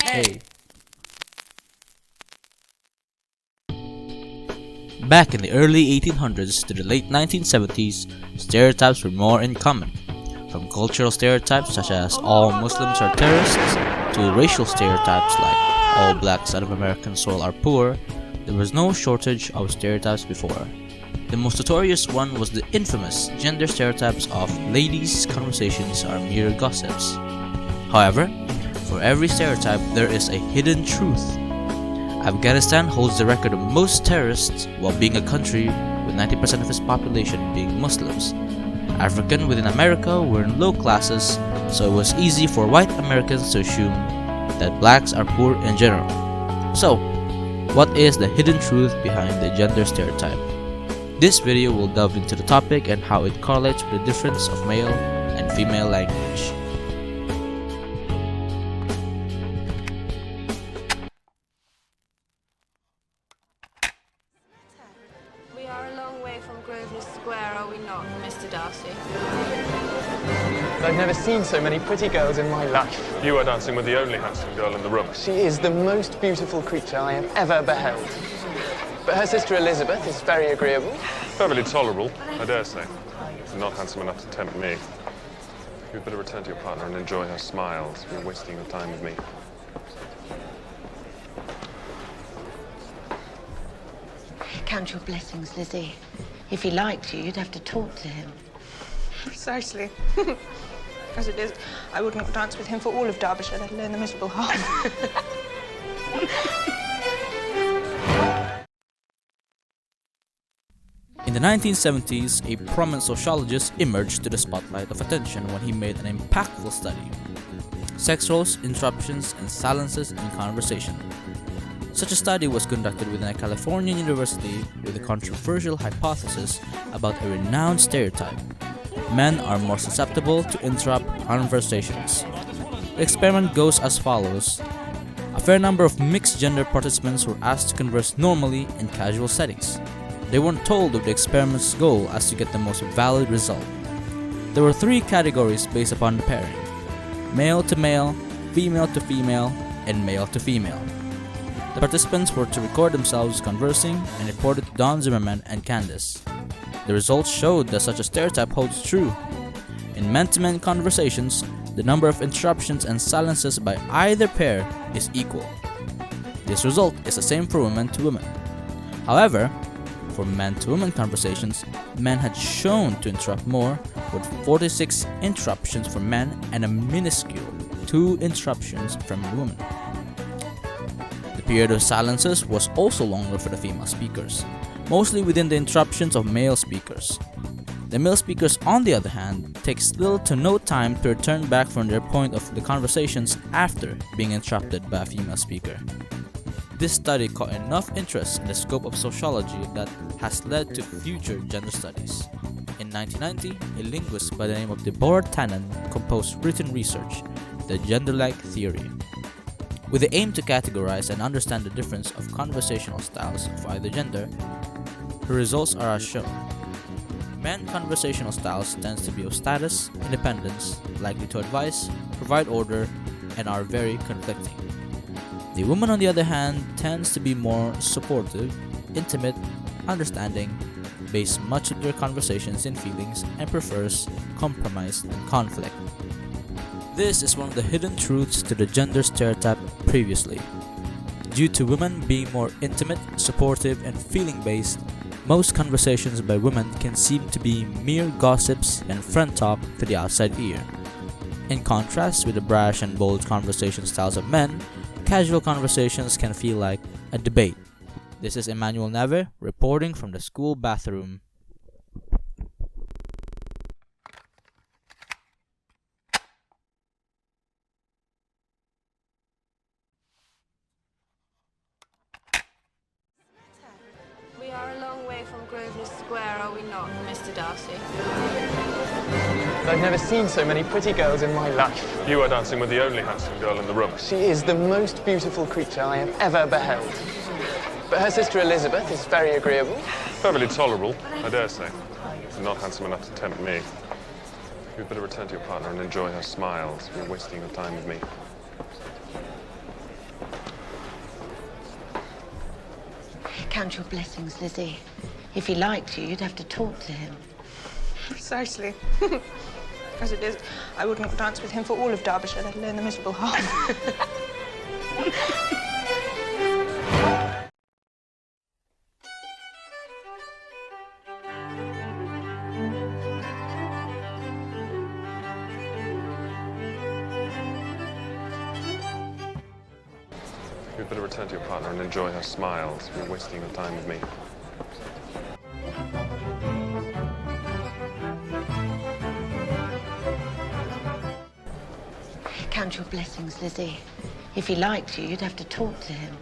Hey. Back in the early 1800s to the late 1970s, stereotypes were more in common. From cultural stereotypes such as all Muslims are terrorists, to racial stereotypes like all blacks out of American soil are poor, there was no shortage of stereotypes before. The most notorious one was the infamous gender stereotypes of ladies' conversations are mere gossips. However, for every stereotype there is a hidden truth. Afghanistan holds the record of most terrorists while being a country with 90% of its population being Muslims. African within America were in low classes, so it was easy for white Americans to assume that blacks are poor in general. So, what is the hidden truth behind the gender stereotype? This video will delve into the topic and how it correlates with the difference of male and female language. We are a long way from Grosvenor Square, are we not, Mr. Darcy? I've never seen so many pretty girls in my life. You are dancing with the only handsome girl in the room. She is the most beautiful creature I have ever beheld. But her sister Elizabeth is very agreeable. Perfectly tolerable, I dare say. Not handsome enough to tempt me. You'd better return to your partner and enjoy her smiles. You're wasting your time with me. Count your blessings, Lizzie. If he liked you, you'd have to talk to him. Precisely. As it is, I wouldn't dance with him for all of Derbyshire, let alone the miserable half. In the 1970s, a prominent sociologist emerged to the spotlight of attention when he made an impactful study: sex roles, interruptions, and silences in conversation. Such a study was conducted within a Californian university with a controversial hypothesis about a renowned stereotype: men are more susceptible to interrupt conversations. The experiment goes as follows. A fair number of mixed-gender participants were asked to converse normally in casual settings. They weren't told of the experiment's goal as to get the most valid result. There were three categories based upon the pairing: male to male, female to female, and male to female. The participants were to record themselves conversing and report it to Don Zimmerman and Candace. The results showed that such a stereotype holds true. In men-to-men conversations, the number of interruptions and silences by either pair is equal. This result is the same for women to women. However, for men-to-women conversations, men had shown to interrupt more, with 46 interruptions for men and a minuscule 2 interruptions from women. The period of silences was also longer for the female speakers, mostly within the interruptions of male speakers. The male speakers, on the other hand, take little to no time to return back from their point of the conversations after being interrupted by a female speaker. This study caught enough interest in the scope of sociology that has led to future gender studies. In 1990, a linguist by the name of Deborah Tannen composed written research, The Genderlike Theory, with the aim to categorize and understand the difference of conversational styles of either gender. Her results are as shown. Men conversational styles tends to be of status, independence, likely to advise, provide order, and are very conflicting. The woman, on the other hand, tends to be more supportive, intimate, understanding, base much of their conversations in feelings, and prefers compromise and conflict. This is one of the hidden truths to the gender stereotype previously. Due to women being more intimate, supportive, and feeling-based, most conversations by women can seem to be mere gossips and friend talk to the outside ear. In contrast with the brash and bold conversation styles of men, casual conversations can feel like a debate. This is Emmanuel Neve reporting from the school bathroom. We are a long way from Grosvenor Square, are we not, Mr. Darcy? I've never seen so many pretty girls in my life. You are dancing with the only handsome girl in the room. She is the most beautiful creature I have ever beheld. But her sister Elizabeth is very agreeable. Perfectly tolerable, I dare say. Not handsome enough to tempt me. You'd better return to your partner and enjoy her smiles. You're wasting your time with me. Count your blessings, Lizzie. If he liked you, you'd have to talk to him. Precisely. As it is, I wouldn't dance with him for all of Derbyshire, let alone the miserable half. You'd better return to your partner and enjoy her smiles. You're wasting your time with me. Count your blessings, Lizzie. If he liked you, you'd have to talk to him.